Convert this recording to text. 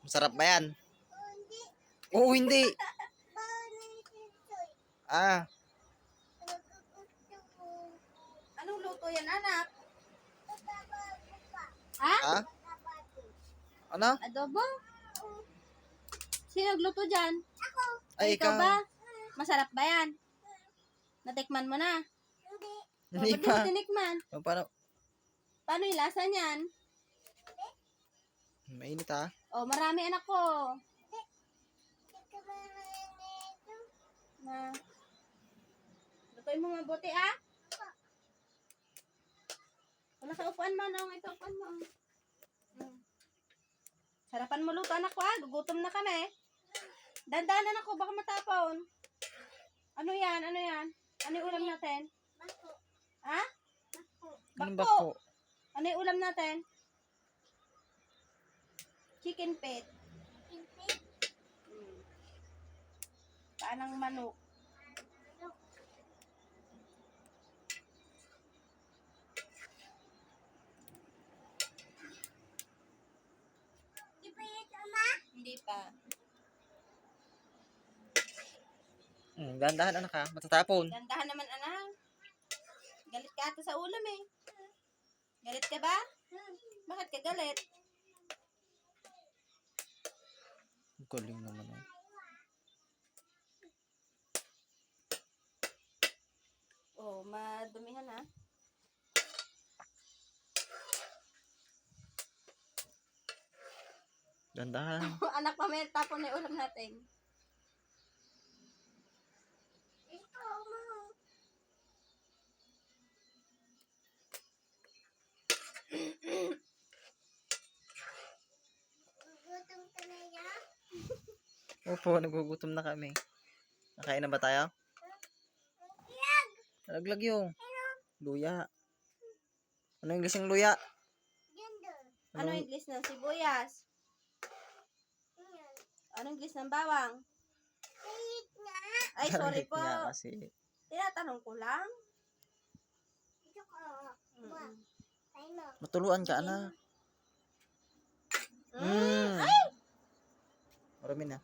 Masarap ba yan? Oo, hindi. Ah, Anong luto yan, anak? Ha? ha? Ano? Adobo? Sino nagluto dyan? Ay, Ikaw ba? ikaw. Masarap ba yan? Natikman mo na? Hindi Ba't di mo pa. tinikman? O, paano? Paano yung lasa niyan? Mainit ha? Oh, marami anak ko. Na. Lutuin mo mabuti, ah. Wala ka upuan mo, no? Ito, upuan mo. Sarapan mo luto, anak ko, ah. Gugutom na kami. Dandanan ako, baka matapon. Ano yan? Ano yan? Ano yung ulam natin? Ha? Anong Bako. bako? Ano yung ulam natin? Chicken feet. Paanang manok. Hindi pa. Dahan-dahan anak ha? Matatapon. Dandahan naman, anak. Galit ka ata sa ulam eh. Galit ka ba? Bakit ka galit? Galing naman ha. Oh, madumihan ha. Dahan-dahan. Anak, mamaya tapon na yung ulam natin. Opo, nagugutom na kami. Nakain na ba tayo? Nalaglag yung luya. Ano yung gising luya? Ano yung English ng sibuyas? Anong English ng bawang? Ay, sorry po. Nga kasi. Tinatanong ko lang. Matuluan ka anak. Mm. Marami na.